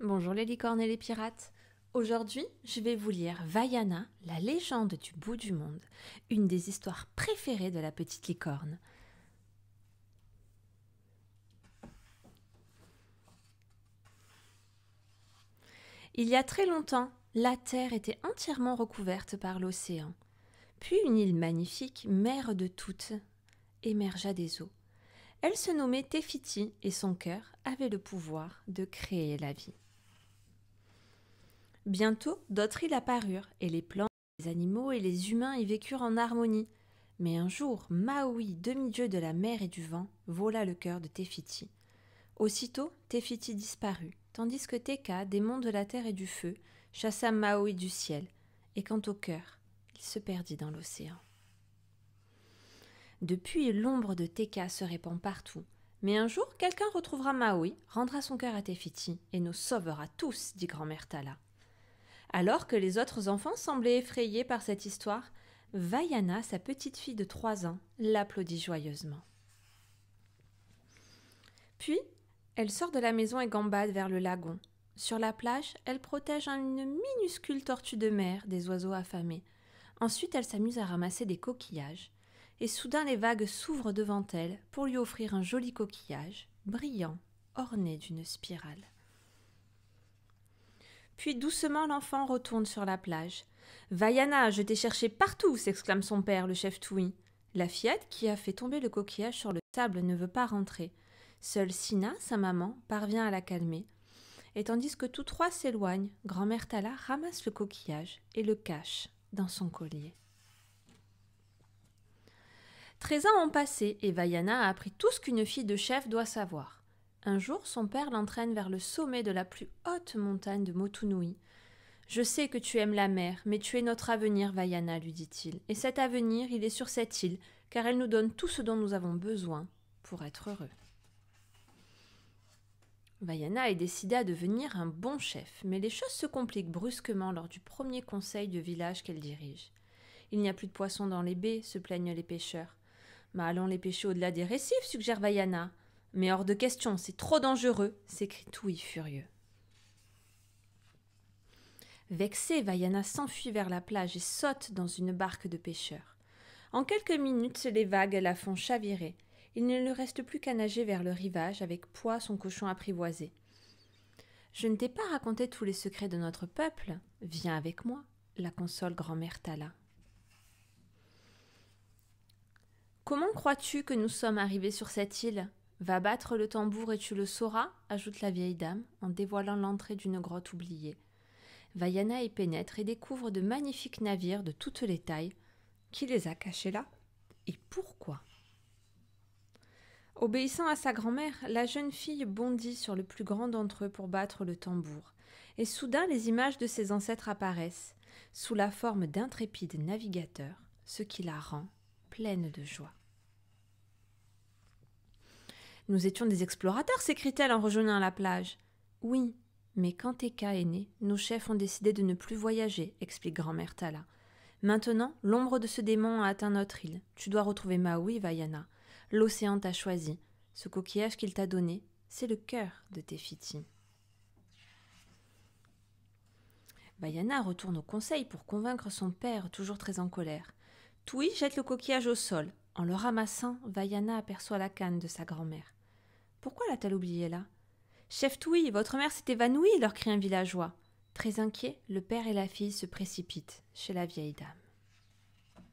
Bonjour les licornes et les pirates. Aujourd'hui, je vais vous lire Vaiana, la légende du bout du monde, une des histoires préférées de la petite licorne. Il y a très longtemps, la terre était entièrement recouverte par l'océan. Puis une île magnifique, mère de toutes, émergea des eaux. Elle se nommait Tefiti et son cœur avait le pouvoir de créer la vie. Bientôt, d'autres îles apparurent, et les plantes, les animaux et les humains y vécurent en harmonie. Mais un jour, Maui, demi-dieu de la mer et du vent, vola le cœur de Tefiti. Aussitôt, Tefiti disparut, tandis que Teka, démon de la terre et du feu, chassa Maui du ciel, et quant au cœur, il se perdit dans l'océan. Depuis, l'ombre de Teka se répand partout. Mais un jour, quelqu'un retrouvera Maui, rendra son cœur à Tefiti, et nous sauvera tous, dit grand-mère Tala. Alors que les autres enfants semblaient effrayés par cette histoire, Vaiana, sa petite fille de 3 ans, l'applaudit joyeusement. Puis, elle sort de la maison et gambade vers le lagon. Sur la plage, elle protège une minuscule tortue de mer des oiseaux affamés. Ensuite, elle s'amuse à ramasser des coquillages. Et soudain, les vagues s'ouvrent devant elle pour lui offrir un joli coquillage, brillant, orné d'une spirale. Puis doucement l'enfant retourne sur la plage. « Vaiana, je t'ai cherché partout !» s'exclame son père, le chef Touy. La fillette, qui a fait tomber le coquillage sur le sable, ne veut pas rentrer. Seule Sina, sa maman, parvient à la calmer. Et tandis que tous trois s'éloignent, grand-mère Tala ramasse le coquillage et le cache dans son collier. 13 ans ont passé et Vaiana a appris tout ce qu'une fille de chef doit savoir. Un jour, son père l'entraîne vers le sommet de la plus haute montagne de Motunui. « Je sais que tu aimes la mer, mais tu es notre avenir, Vaiana, lui dit-il. Et cet avenir, il est sur cette île, car elle nous donne tout ce dont nous avons besoin pour être heureux. » Vaiana est décidée à devenir un bon chef, mais les choses se compliquent brusquement lors du premier conseil de village qu'elle dirige. Il n'y a plus de poissons dans les baies, se plaignent les pêcheurs. « Mais allons les pêcher au-delà des récifs, suggère Vaiana. »« Mais hors de question, c'est trop dangereux !» s'écrie Touy furieux. Vexée, Vaiana s'enfuit vers la plage et saute dans une barque de pêcheurs. En quelques minutes, les vagues la font chavirer. Il ne lui reste plus qu'à nager vers le rivage avec poids son cochon apprivoisé. « Je ne t'ai pas raconté tous les secrets de notre peuple. Viens avec moi, la console grand-mère Tala. »« Comment crois-tu que nous sommes arrivés sur cette île ? Va battre le tambour et tu le sauras, ajoute la vieille dame en dévoilant l'entrée d'une grotte oubliée. Vaiana y pénètre et découvre de magnifiques navires de toutes les tailles. Qui les a cachés là ? Et pourquoi ? Obéissant à sa grand-mère, la jeune fille bondit sur le plus grand d'entre eux pour battre le tambour. Et soudain, les images de ses ancêtres apparaissent, sous la forme d'intrépides navigateurs, ce qui la rend pleine de joie. « Nous étions des explorateurs, s'écrie-t-elle en rejoignant la plage. « Oui, mais quand Teka est né, nos chefs ont décidé de ne plus voyager, explique grand-mère Tala. Maintenant, l'ombre de ce démon a atteint notre île. Tu dois retrouver Maui, Vaiana. L'océan t'a choisi. Ce coquillage qu'il t'a donné, c'est le cœur de Tefiti. » Vaiana retourne au conseil pour convaincre son père, toujours très en colère. Touy jette le coquillage au sol. En le ramassant, Vaiana aperçoit la canne de sa grand-mère. Pourquoi l'a-t-elle oubliée là ? Chef Touy, votre mère s'est évanouie, leur crie un villageois. Très inquiet, le père et la fille se précipitent chez la vieille dame.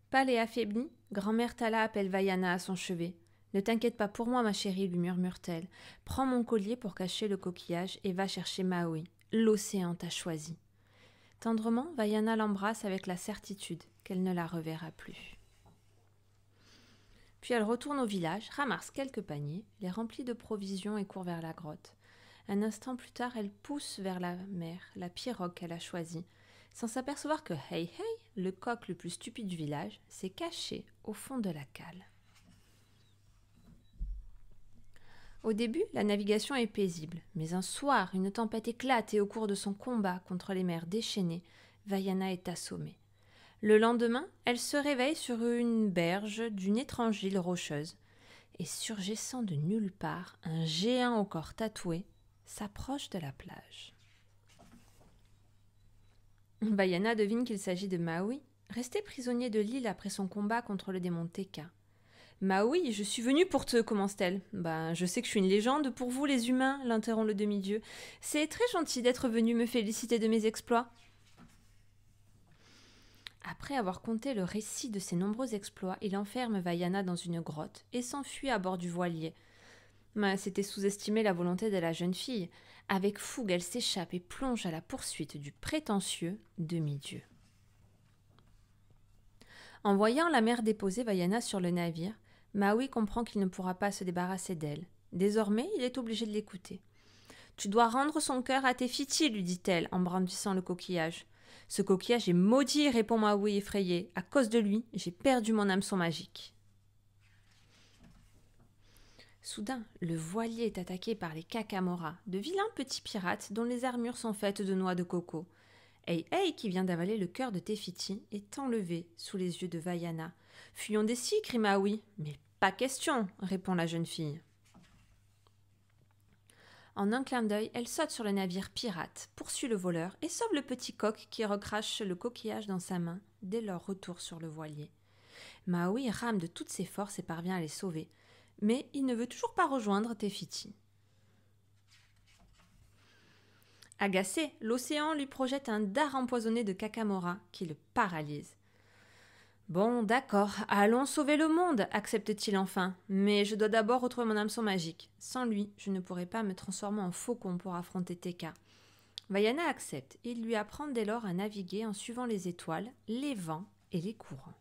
Pâle et affaiblie, grand-mère Tala appelle Vaiana à son chevet. « Ne t'inquiète pas pour moi, ma chérie, lui murmure-t-elle. Prends mon collier pour cacher le coquillage et va chercher Maui. L'océan t'a choisi. » Tendrement, Vaiana l'embrasse avec la certitude qu'elle ne la reverra plus. Puis elle retourne au village, ramasse quelques paniers, les remplit de provisions et court vers la grotte. Un instant plus tard, elle pousse vers la mer la pirogue qu'elle a choisie, sans s'apercevoir que Hey Hey, le coq le plus stupide du village, s'est caché au fond de la cale. Au début, la navigation est paisible, mais un soir, une tempête éclate et au cours de son combat contre les mers déchaînées, Vaiana est assommée. Le lendemain, elle se réveille sur une berge d'une étrange île rocheuse. et surgissant de nulle part, un géant au corps tatoué s'approche de la plage. Vaiana devine qu'il s'agit de Maui, resté prisonnier de l'île après son combat contre le démon Tekka. « Maui, je suis venue pour te, commence-t-elle. « Je sais que je suis une légende pour vous les humains, l'interrompt le demi-dieu. C'est très gentil d'être venu me féliciter de mes exploits. » Après avoir conté le récit de ses nombreux exploits, il enferme Vaiana dans une grotte et s'enfuit à bord du voilier. C'était sous-estimer la volonté de la jeune fille. Avec fougue, elle s'échappe et plonge à la poursuite du prétentieux demi-dieu. En voyant la mer déposer Vaiana sur le navire, Maui comprend qu'il ne pourra pas se débarrasser d'elle. Désormais, il est obligé de l'écouter. « Tu dois rendre son cœur à Te-Fiti, lui dit-elle en brandissant le coquillage. « Ce coquillage est maudit, répond Maui effrayé. À cause de lui, j'ai perdu mon hameçon magique. » Soudain, le voilier est attaqué par les Kakamora, de vilains petits pirates dont les armures sont faites de noix de coco. Hey, qui vient d'avaler le cœur de Te-Fiti, est enlevé sous les yeux de Vaiana. « Fuyons d'ici, crie Maui. »« Mais pas question, répond la jeune fille. En un clin d'œil, elle saute sur le navire pirate, poursuit le voleur et sauve le petit coq qui recrache le coquillage dans sa main dès leur retour sur le voilier. Maui rame de toutes ses forces et parvient à les sauver, mais il ne veut toujours pas rejoindre Te-Fiti. Agacé, l'océan lui projette un dard empoisonné de Kakamora qui le paralyse. « Bon, d'accord, allons sauver le monde, accepte-t-il enfin. Mais je dois d'abord retrouver mon hameçon magique. Sans lui, je ne pourrai pas me transformer en faucon pour affronter Tekka. » Vaiana accepte et il lui apprend dès lors à naviguer en suivant les étoiles, les vents et les courants.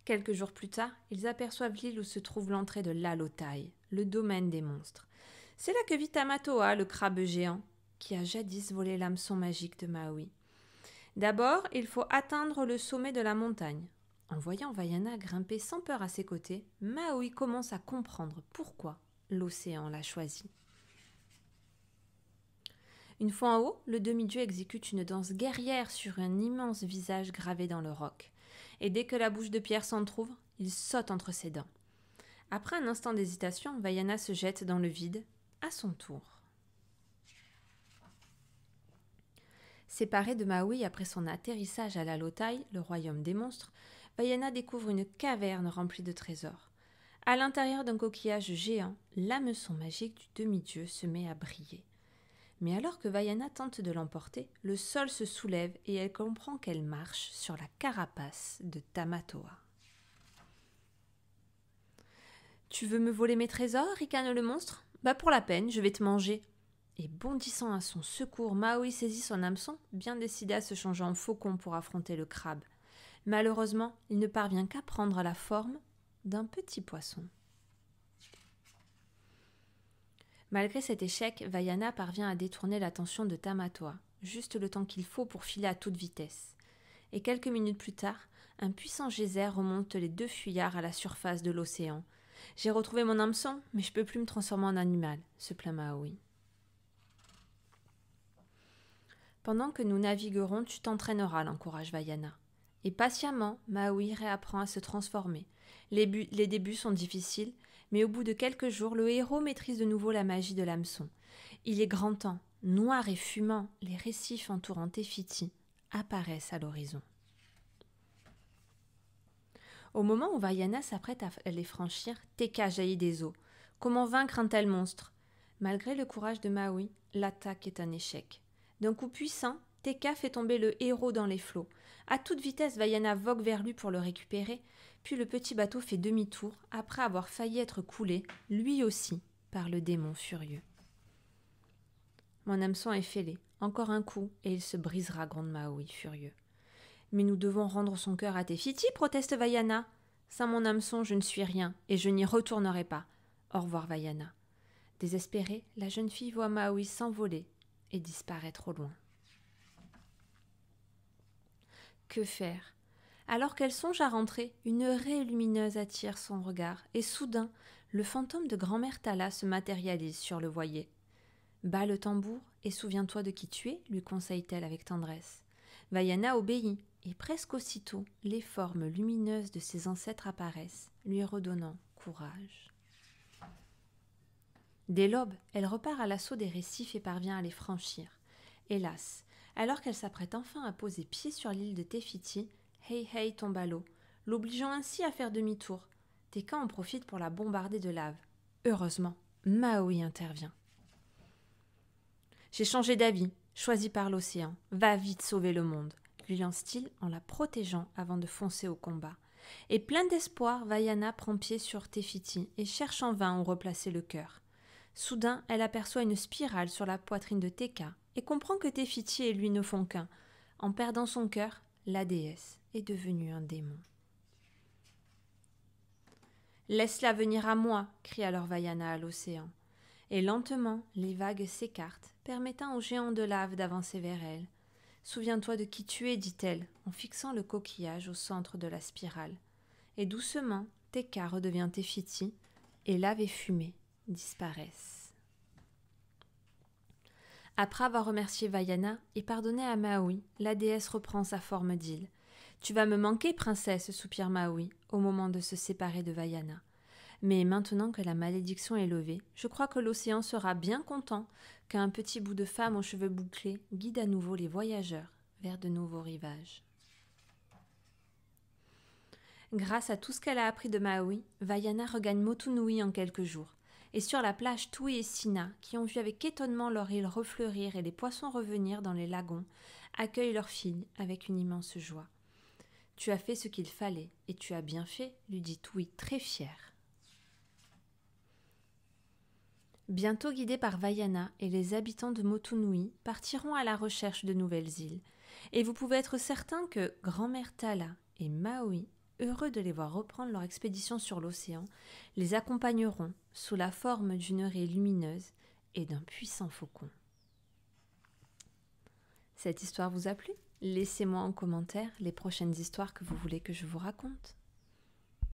Quelques jours plus tard, ils aperçoivent l'île où se trouve l'entrée de l'Alotai, le domaine des monstres. C'est là que vit Tamatoa, le crabe géant, qui a jadis volé l'hameçon magique de Maui. D'abord, il faut atteindre le sommet de la montagne. En voyant Vaiana grimper sans peur à ses côtés, Maui commence à comprendre pourquoi l'océan l'a choisi. Une fois en haut, le demi-dieu exécute une danse guerrière sur un immense visage gravé dans le roc. Et dès que la bouche de pierre s'entr'ouvre, il saute entre ses dents. Après un instant d'hésitation, Vaiana se jette dans le vide, à son tour. Séparée de Maui après son atterrissage à l'Alotai, le royaume des monstres, Vaiana découvre une caverne remplie de trésors. À l'intérieur d'un coquillage géant, l'hameçon magique du demi-dieu se met à briller. Mais alors que Vaiana tente de l'emporter, le sol se soulève et elle comprend qu'elle marche sur la carapace de Tamatoa. « Tu veux me voler mes trésors ?» ricane le monstre. « Pour la peine, je vais te manger. » Et bondissant à son secours, Maui saisit son hameçon, bien décidé à se changer en faucon pour affronter le crabe. Malheureusement, il ne parvient qu'à prendre la forme d'un petit poisson. Malgré cet échec, Vaiana parvient à détourner l'attention de Tamatoa, juste le temps qu'il faut pour filer à toute vitesse. Et quelques minutes plus tard, un puissant geyser remonte les 2 fuyards à la surface de l'océan. « J'ai retrouvé mon hameçon, mais je ne peux plus me transformer en animal », se plaint Maui. « Pendant que nous naviguerons, tu t'entraîneras », l'encourage Vaiana. Et patiemment, Maui réapprend à se transformer. Les débuts sont difficiles, mais au bout de quelques jours, le héros maîtrise de nouveau la magie de l'hameçon. Il est grand temps, noirs et fumants, les récifs entourant Te-Fiti apparaissent à l'horizon. Au moment où Vaiana s'apprête à les franchir, Tekka jaillit des eaux. Comment vaincre un tel monstre ? Malgré le courage de Maui, l'attaque est un échec. D'un coup puissant, Tekka fait tomber le héros dans les flots. À toute vitesse, Vaiana vogue vers lui pour le récupérer, puis le petit bateau fait demi-tour après avoir failli être coulé, lui aussi, par le démon furieux. « Mon hameçon est fêlé, encore un coup et il se brisera, gronde Maui, furieux. « Mais nous devons rendre son cœur à Te-Fiti, proteste Vaiana. Sans mon hameçon, je ne suis rien et je n'y retournerai pas. Au revoir, Vaiana. » Désespérée, la jeune fille voit Maui s'envoler et disparaître au loin. Que faire ? Alors qu'elle songe à rentrer, une raie lumineuse attire son regard et soudain, le fantôme de grand-mère Tala se matérialise sur le voilier. « Bats le tambour et souviens-toi de qui tu es » lui conseille-t-elle avec tendresse. Vaiana obéit et presque aussitôt, les formes lumineuses de ses ancêtres apparaissent, lui redonnant courage. Dès l'aube, elle repart à l'assaut des récifs et parvient à les franchir. Hélas, alors qu'elle s'apprête enfin à poser pied sur l'île de Te Fiti, Hei Hei tombe à l'eau, l'obligeant ainsi à faire demi-tour. Teka en profite pour la bombarder de lave. Heureusement, Maui intervient. « J'ai changé d'avis, choisi par l'océan. Va vite sauver le monde », lui lance-t-il en la protégeant avant de foncer au combat. Et plein d'espoir, Vaiana prend pied sur Te Fiti et cherche en vain où replacer le cœur. Soudain, elle aperçoit une spirale sur la poitrine de Teka et comprend que Te Fiti et lui ne font qu'un. En perdant son cœur, la déesse est devenue un démon. « Laisse-la venir à moi » crie alors Vaiana à l'océan. Et lentement, les vagues s'écartent, permettant au géant de lave d'avancer vers elle. « Souviens-toi de qui tu es » dit-elle, en fixant le coquillage au centre de la spirale. Et doucement, Teka redevient Te Fiti, et lave et fumée disparaissent. Après avoir remercié Vaiana et pardonné à Maui, la déesse reprend sa forme d'île. « Tu vas me manquer, princesse » soupire Maui, au moment de se séparer de Vaiana. Mais maintenant que la malédiction est levée, je crois que l'océan sera bien content qu'un petit bout de femme aux cheveux bouclés guide à nouveau les voyageurs vers de nouveaux rivages. Grâce à tout ce qu'elle a appris de Maui, Vaiana regagne Motunui en quelques jours. Et sur la plage, Tui et Sina, qui ont vu avec étonnement leur île refleurir et les poissons revenir dans les lagons, accueillent leur fille avec une immense joie. « Tu as fait ce qu'il fallait, et tu as bien fait », lui dit Tui très fière. Bientôt guidés par Vaiana et les habitants de Motunui partiront à la recherche de nouvelles îles. Et vous pouvez être certain que grand-mère Tala et Maui, heureux de les voir reprendre leur expédition sur l'océan, les accompagneront sous la forme d'une raie lumineuse et d'un puissant faucon. Cette histoire vous a plu ? Laissez-moi en commentaire les prochaines histoires que vous voulez que je vous raconte.